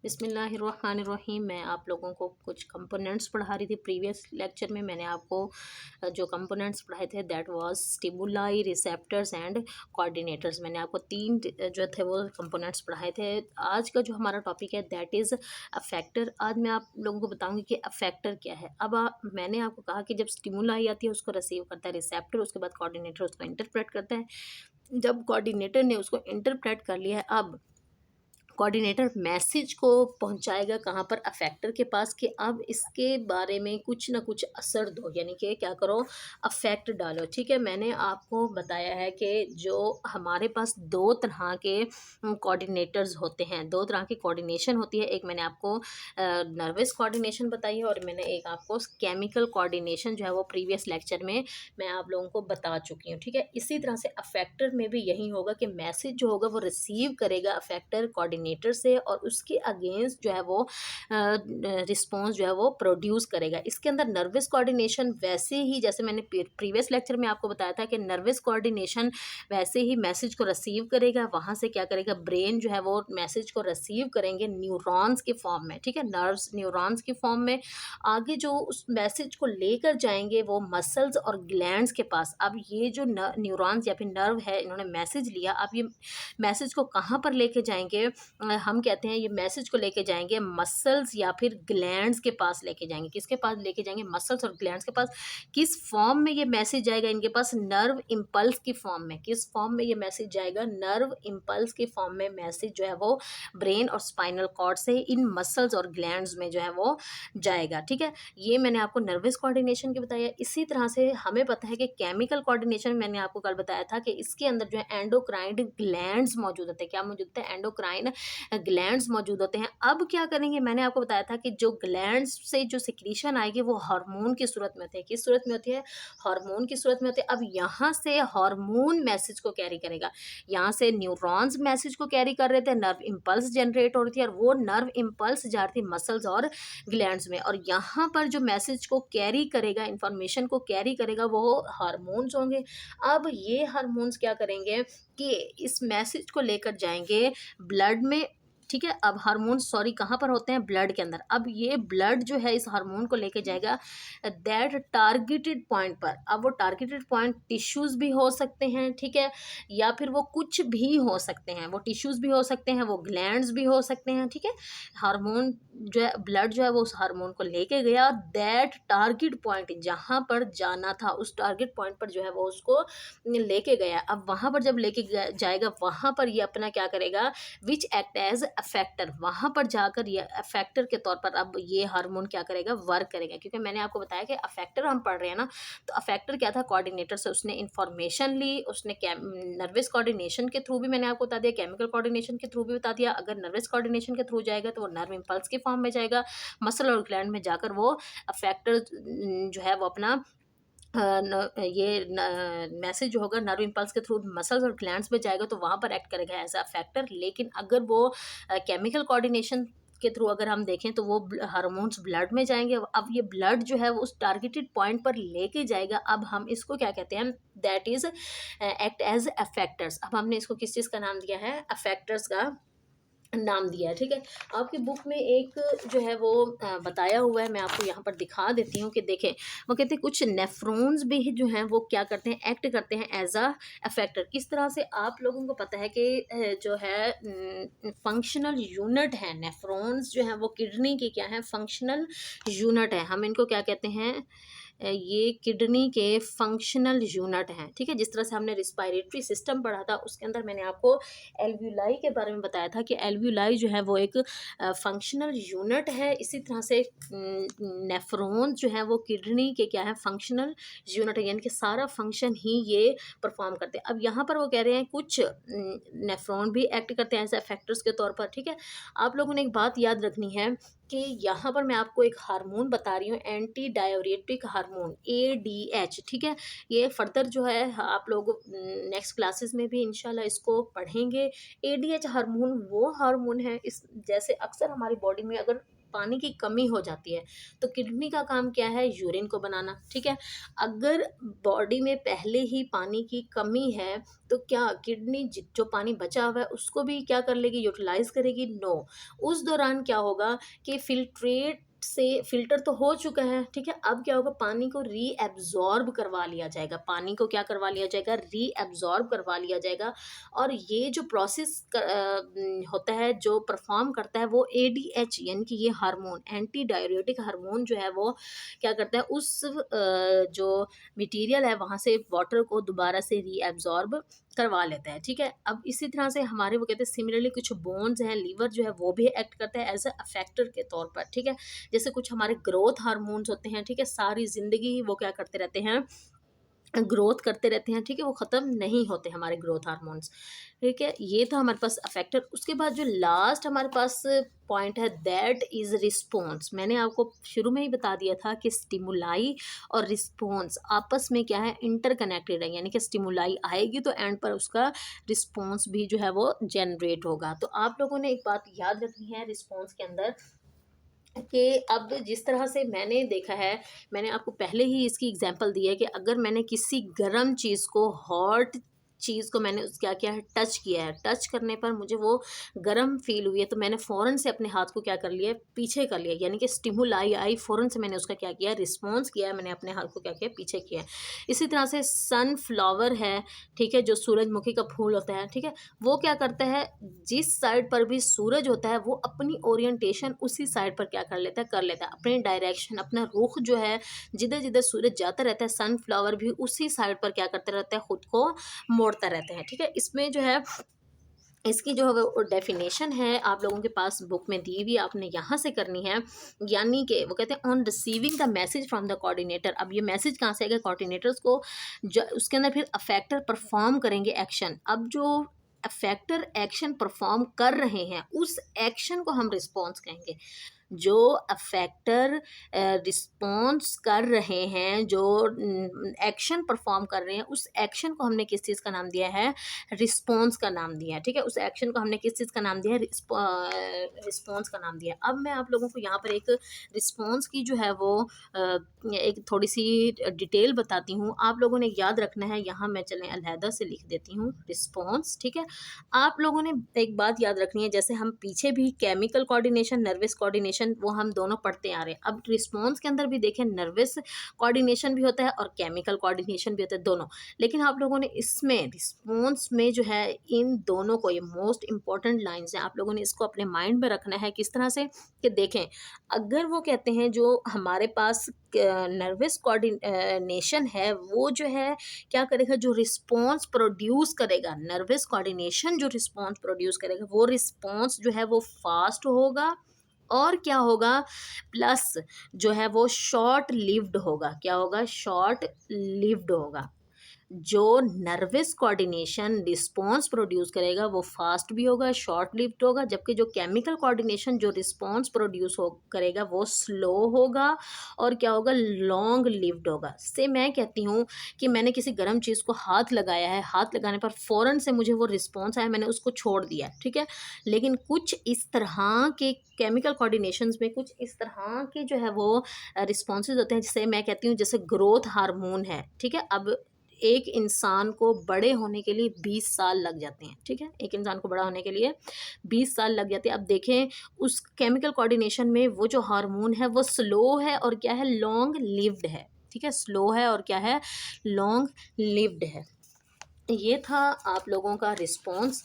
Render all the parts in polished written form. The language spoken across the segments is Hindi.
बिस्मिल्लाहिर्रहमानिर्रहीम। मैं आप लोगों को कुछ कंपोनेंट्स पढ़ा रही थी। प्रीवियस लेक्चर में मैंने आपको जो कंपोनेंट्स पढ़ाए थे that was stimuli, receptors and coordinators. मैंने आपको तीन जो थे वो कंपोनेंट्स पढ़ाए थे। आज का जो हमारा टॉपिक है दैट इज़ अफेक्टर। आज मैं आप लोगों को बताऊंगी कि अफेक्टर क्या है। अब मैंने आपको कहा कि जब स्टिमुलाई आती है उसको रिसीव करता है रिसेप्टर, उसके बाद कोऑर्डिनेटर उसको इंटरप्रेट करता है। जब कोऑर्डिनेटर ने उसको इंटरप्रेट कर लिया है, अब कोऑर्डिनेटर मैसेज को पहुंचाएगा कहाँ पर, अफेक्टर के पास, कि अब इसके बारे में कुछ ना कुछ असर दो, यानी कि क्या करो, अफेक्ट डालो। ठीक है, मैंने आपको बताया है कि जो हमारे पास दो तरह के कोऑर्डिनेटर्स होते हैं, दो तरह की कोऑर्डिनेशन होती है। एक मैंने आपको नर्वस कोऑर्डिनेशन बताई है और मैंने एक आपको केमिकल कोऑर्डिनेशन जो है वो प्रीवियस लेक्चर में मैं आप लोगों को बता चुकी हूँ। ठीक है, इसी तरह से अफेक्टर में भी यही होगा कि मैसेज जो होगा वो रिसीव करेगा अफेक्टर कोऑर्डिनेटर से और उसके अगेंस्ट जो है वो रिस्पॉन्स जो है वो प्रोड्यूस करेगा। इसके अंदर नर्वस कोऑर्डिनेशन वैसे ही, जैसे मैंने प्रीवियस लेक्चर में आपको बताया था कि नर्वस कोऑर्डिनेशन वैसे ही मैसेज को रिसीव करेगा, वहाँ से क्या करेगा, ब्रेन जो है वो मैसेज को रिसीव करेंगे न्यूरॉन्स के फॉर्म में। ठीक है, नर्व्स न्यूरॉन्स की फॉर्म में आगे जो उस मैसेज को लेकर जाएंगे वो मसल्स और ग्लैंड्स के पास। अब ये जो न्यूरॉन्स या फिर नर्व है, इन्होंने मैसेज लिया, अब ये मैसेज को कहाँ पर लेके जाएंगे, हम कहते हैं ये मैसेज को लेके जाएंगे मसल्स या फिर ग्लैंड्स के पास लेके जाएंगे। किसके पास लेके जाएंगे, मसल्स और ग्लैंड्स के पास। किस फॉर्म में ये मैसेज जाएगा इनके पास, नर्व इम्पल्स की फॉर्म में। किस फॉर्म में ये मैसेज जाएगा, नर्व इम्पल्स की फॉर्म में मैसेज जो है वो ब्रेन और स्पाइनल कॉर्ड से इन मसल्स और ग्लैंड्स में जो है वो जाएगा। ठीक है, ये मैंने आपको नर्वस कोऑर्डिनेशन की बताया। इसी तरह से हमें पता है कि केमिकल कोऑर्डिनेशन, मैंने आपको कल बताया था कि इसके अंदर जो है एंडोक्राइन ग्लैंड्स मौजूद होते हैं। क्या मौजूद होते हैं, एंडोक्राइन ग्लैंड्स मौजूद होते हैं। अब क्या करेंगे, मैंने आपको बताया था कि जो ग्लैंड्स से जो सिक्रीशन आएगी वो हार्मोन की सूरत में होती है। किस सूरत में होती है, हार्मोन की सूरत में होती है। अब यहाँ से हार्मोन मैसेज को कैरी करेगा, यहाँ से न्यूरॉन्स मैसेज को कैरी कर रहे थे, नर्व इम्पल्स जनरेट हो रही थी और वो नर्व इम्पल्स जा रही थी मसल्स और ग्लैंड्स में, और यहाँ पर जो मैसेज को कैरी करेगा, इंफॉर्मेशन को कैरी करेगा, वो हार्मोन्स होंगे। अब ये हार्मोन्स क्या करेंगे कि इस मैसेज को लेकर जाएंगे ब्लड में। ठीक है, अब हार्मोन सॉरी कहाँ पर होते हैं, ब्लड के अंदर। अब ये ब्लड जो है इस हार्मोन को लेके जाएगा दैट टारगेटेड पॉइंट पर। अब वो टारगेटेड पॉइंट टिश्यूज भी हो सकते हैं, ठीक है, या फिर वो कुछ भी हो सकते हैं, वो टिश्यूज भी हो सकते हैं, वो ग्लैंड्स भी हो सकते हैं। ठीक है, हार्मोन जो है, ब्लड जो है वो उस हार्मोन को लेके गया दैट टारगेट पॉइंट, जहाँ पर जाना था उस टारगेट पॉइंट पर जो है वो उसको लेके गया। अब वहाँ पर जब लेके जाएगा, वहाँ पर ये अपना क्या करेगा, विच एक्ट एज अफेक्टर, वहाँ पर जाकर ये अफेक्टर के तौर पर अब ये हार्मोन क्या करेगा, वर्क करेगा। क्योंकि मैंने आपको बताया कि अफेक्टर हम पढ़ रहे हैं ना, तो अफेक्टर क्या था, कोऑर्डिनेटर से उसने इंफॉर्मेशन ली, उसने नर्वस कोऑर्डिनेशन के थ्रू भी मैंने आपको बता दिया, केमिकल कोऑर्डिनेशन के थ्रू भी बता दिया। अगर नर्वस कोऑर्डिनेशन के थ्रू जाएगा तो वो नर्व इम्पल्स के फॉर्म में जाएगा, मसल और ग्लैंड में जाकर वो अफेक्टर जो है वो अपना ये मैसेज जो होगा नर्व इम्पल्स के थ्रू मसल्स और ग्लैंड्स में जाएगा, तो वहाँ पर एक्ट करेगा एज अ फैक्टर। लेकिन अगर वो केमिकल कोऑर्डिनेशन के थ्रू अगर हम देखें तो वो हार्मोन्स ब्लड में जाएंगे। अब ये ब्लड जो है वो उस टारगेटेड पॉइंट पर लेके जाएगा। अब हम इसको क्या कहते हैं, that is act as affectors. अब हमने इसको किस चीज़ का नाम दिया है, अफेक्टर्स का नाम दिया है। ठीक है, आपकी बुक में एक जो है वो बताया हुआ है, मैं आपको यहाँ पर दिखा देती हूँ कि देखें, वो कहते हैं कुछ नेफ्रॉन्स भी जो हैं वो क्या करते हैं, एक्ट करते हैं एज अ अफेक्टर। किस तरह से, आप लोगों को पता है कि जो है फंक्शनल यूनिट है नेफ्रॉन्स जो है वो किडनी की क्या है, फंक्शनल यूनिट है। हम इनको क्या कहते हैं, ये किडनी के फंक्शनल यूनिट हैं। ठीक है, जिस तरह से हमने रिस्पायरेटरी सिस्टम पढ़ा था उसके अंदर मैंने आपको एल्व्यूलाई के बारे में बताया था कि एल्व्यूलाई जो है वो एक फंक्शनल यूनिट है। इसी तरह से नेफ्रॉन जो है वो किडनी के क्या है, फंक्शनल यूनिट है, यानी कि सारा फंक्शन ही ये परफॉर्म करते हैं। अब यहाँ पर वो कह रहे हैं कुछ नेफ्रॉन भी एक्ट करते हैं ऐसे फैक्टर्स के तौर पर। ठीक है, आप लोगों ने एक बात याद रखनी है कि यहाँ पर मैं आपको एक हार्मोन बता रही हूँ, एंटी डाययूरेटिक हार्मोन, ADH। ठीक है, ये फर्दर जो है आप लोग नेक्स्ट क्लासेस में भी इंशाल्लाह इसको पढ़ेंगे। ADH हार्मोन वो हार्मोन है, इस जैसे अक्सर हमारी बॉडी में अगर पानी की कमी हो जाती है, तो किडनी का काम क्या है, यूरिन को बनाना, ठीक है। अगर बॉडी में पहले ही पानी की कमी है तो क्या किडनी जो पानी बचा हुआ है उसको भी क्या कर लेगी, यूटिलाइज करेगी, नो। उस दौरान क्या होगा कि फिल्ट्रेट से फिल्टर तो हो चुका है, ठीक है, अब क्या होगा, पानी को रीएब्जॉर्ब करवा लिया जाएगा, पानी को क्या करवा लिया जाएगा, रीएब्जॉर्ब करवा लिया जाएगा। और ये जो प्रोसेस होता है, जो परफॉर्म करता है वो एडीएच, यानी कि ये हार्मोन, एंटी डाययूरेटिक हार्मोन जो है वो क्या करता है, उस जो मटेरियल है वहाँ से वाटर को दोबारा से रीएब्जॉर्ब करवा लेता है, ठीक है। अब इसी तरह से हमारे वो कहते हैं सिमिलरली कुछ बोन्स हैं, लीवर जो है वो भी एक्ट करता है एज अ अफेक्टर के तौर पर, ठीक है। जैसे कुछ हमारे ग्रोथ हार्मोन्स होते हैं, ठीक है, सारी जिंदगी ही वो क्या करते रहते हैं, ग्रोथ करते रहते हैं, ठीक है, वो ख़त्म नहीं होते हमारे ग्रोथ हार्मोन्स, ठीक है। ये था हमारे पास अफेक्टर। उसके बाद जो लास्ट हमारे पास पॉइंट है, दैट इज़ रिस्पॉन्स। मैंने आपको शुरू में ही बता दिया था कि स्टिमुलाई और रिस्पॉन्स आपस में क्या है, इंटरकनेक्टेड है, यानी कि स्टिमुलाई आएगी तो एंड पर उसका रिस्पॉन्स भी जो है वो जनरेट होगा। तो आप लोगों ने एक बात याद रखनी है रिस्पॉन्स के अंदर, कि अब जिस तरह से मैंने देखा है, मैंने आपको पहले ही इसकी एग्जांपल दी है कि अगर मैंने किसी गर्म चीज़ को, हॉट चीज़ को मैंने क्या किया है, टच किया है, टच करने पर मुझे वो गर्म फील हुई है, तो मैंने फ़ौरन से अपने हाथ को क्या कर लिया, पीछे कर लिया, यानी कि स्टिमुलाई आई, फ़ौरन से मैंने उसका क्या किया, रिस्पॉन्स किया है, मैंने अपने हाथ को क्या किया, पीछे किया है। इसी तरह से सनफ्लावर है, ठीक है, जो सूरजमुखी का फूल होता है, ठीक है, वो क्या करता है, जिस साइड पर भी सूरज होता है वो अपनी ओरिएंटेशन उसी साइड पर क्या कर लेता है, अपनी डायरेक्शन, अपना रुख जो है, जिधर जिधर सूरज जाता रहता है, सनफ्लावर भी उसी साइड पर क्या करते रहता है, खुद को मोड़ता रहता है, ठीक है। इसमें जो है, इसकी जो है वो डेफिनेशन है आप लोगों के पास बुक में दी हुई, आपने यहाँ से करनी है। यानी कि वो कहते हैं on receiving the message from the coordinator. अब ये मैसेज कहाँ से आएगा, कोऑर्डिनेटर्स को, जो उसके अंदर फिर अफेक्टर परफॉर्म करेंगे एक्शन। अब जो अफेक्टर एक्शन परफॉर्म कर रहे हैं उस एक्शन को हम रिस्पॉन्स कहेंगे। जो अफेक्टर रिस्पॉन्स कर रहे हैं, जो एक्शन परफॉर्म कर रहे हैं, उस एक्शन को हमने किस चीज़ का नाम दिया है, रिस्पॉन्स का नाम दिया है, ठीक है। उस एक्शन को हमने किस चीज़ का नाम दिया है, रिस्पॉन्स का नाम दिया है। अब मैं आप लोगों को यहाँ पर एक रिस्पॉन्स की जो है वो एक थोड़ी सी डिटेल बताती हूँ, आप लोगों ने याद रखना है। यहाँ मैं चलें अलहदा से लिख देती हूँ रिस्पॉन्स, ठीक है। आप लोगों ने एक बात याद रखनी है, जैसे हम पीछे भी केमिकल कोऑर्डिनेशन, नर्वस कोऑर्डिनेशन, वो हम दोनों पढ़ते आ रहे हैं। अब रिस्पॉन्स के अंदर भी देखें, नर्वस कोऑर्डिनेशन भी होता है और केमिकल कोऑर्डिनेशन भी होता है, दोनों। लेकिन आप लोगों ने इसमें रिस्पॉन्स में जो है, इन दोनों को, ये मोस्ट इंपॉर्टेंट लाइन्स हैं, आप लोगों ने इसको अपने माइंड में रखना है। किस तरह से, कि देखें, अगर वो कहते हैं जो हमारे पास नर्वस कोऑर्डिनेशन है, वो जो है क्या करेगा, जो रिस्पॉन्स प्रोड्यूस करेगा, नर्वस कोऑर्डिनेशन जो रिस्पॉन्स प्रोड्यूस करेगा, वो रिस्पॉन्स जो है वो फास्ट होगा, और क्या होगा, प्लस जो है वो शॉर्ट लिव्ड होगा। क्या होगा, शॉर्ट लिव्ड होगा। जो नर्वस कोऑर्डिनेशन रिस्पॉन्स प्रोड्यूस करेगा वो फास्ट भी होगा, शॉर्ट लिव्ड होगा, जबकि जो केमिकल कोऑर्डिनेशन जो रिस्पॉन्स प्रोड्यूस हो करेगा वो स्लो होगा, और क्या होगा, लॉन्ग लिव्ड होगा। से मैं कहती हूँ कि मैंने किसी गर्म चीज़ को हाथ लगाया है, हाथ लगाने पर फ़ौरन से मुझे वो रिस्पॉन्स आया, मैंने उसको छोड़ दिया, ठीक है। लेकिन कुछ इस तरह के केमिकल कोऑर्डिनेशंस में कुछ इस तरह के जो है वो रिस्पॉन्सेज होते हैं, जिसे मैं कहती हूँ जैसे ग्रोथ हार्मोन है, ठीक है। अब एक इंसान को बड़े होने के लिए 20 साल लग जाते हैं, ठीक है, एक इंसान को बड़ा होने के लिए 20 साल लग जाते हैं। अब देखें, उस केमिकल कोऑर्डिनेशन में वो जो हार्मोन है वो स्लो है और क्या है, लॉन्ग लिव्ड है, ठीक है, स्लो है और क्या है, लॉन्ग लिव्ड है। ये था आप लोगों का रिस्पॉन्स।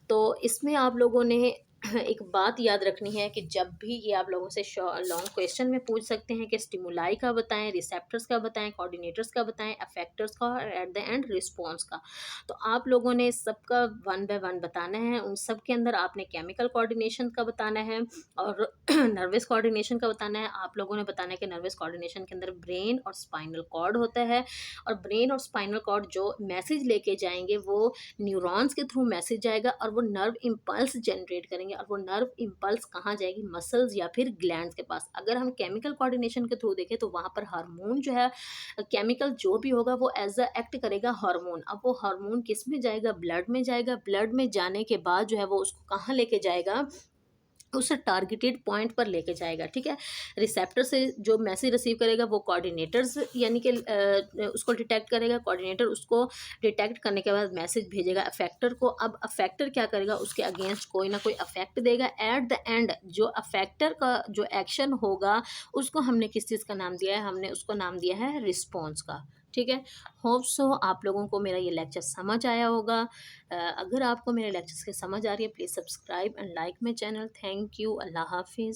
तो इसमें आप लोगों ने एक बात याद रखनी है कि जब भी ये आप लोगों से लॉन्ग क्वेश्चन में पूछ सकते हैं कि स्टिमुलाई का बताएं, रिसेप्टर्स का बताएं, कोऑर्डिनेटर्स का बताएं, अफेक्टर्स का, और एट द एंड रिस्पॉन्स का। तो आप लोगों ने सबका वन बाय वन बताना है। उन सब के अंदर आपने केमिकल कोऑर्डिनेशन का बताना है और नर्वस कोऑर्डिनेशन का बताना है। आप लोगों ने बताना है कि नर्वस कोऑर्डिनेशन के अंदर ब्रेन और स्पाइनल कॉर्ड होता है, और ब्रेन और स्पाइनल कॉर्ड जो मैसेज लेके जाएंगे वो न्यूरॉन्स के थ्रू मैसेज जाएगा, और वो नर्व इम्पल्स जनरेट करेंगे, और वो नर्व इम्पल्स कहाँ जाएगी, मसल्स या फिर ग्लैंड्स के पास। अगर हम केमिकल कोऑर्डिनेशन के थ्रू देखें तो वहाँ पर हार्मोन जो है, केमिकल जो भी होगा वो एज अ एक्ट करेगा हार्मोन। अब वो हार्मोन किस में जाएगा, ब्लड में जाएगा। ब्लड में जाने के बाद जो है वो उसको कहाँ लेके जाएगा, उस टारगेटेड पॉइंट पर लेके जाएगा, ठीक है। रिसेप्टर से जो मैसेज रिसीव करेगा वो कोऑर्डिनेटर्स यानी कि उसको डिटेक्ट करेगा, कोऑर्डिनेटर उसको डिटेक्ट करने के बाद मैसेज भेजेगा अफेक्टर को। अब अफेक्टर क्या करेगा, उसके अगेंस्ट कोई ना कोई अफेक्ट देगा। एट द एंड जो अफेक्टर का जो एक्शन होगा उसको हमने किस चीज़ का नाम दिया है, हमने उसको नाम दिया है रिस्पॉन्स का, ठीक है। होप सो आप लोगों को मेरा ये लेक्चर समझ आया होगा। अगर आपको मेरे लेक्चर्स के समझ आ रही है, please subscribe and like my channel. Thank you. अल्लाह हाफिज़।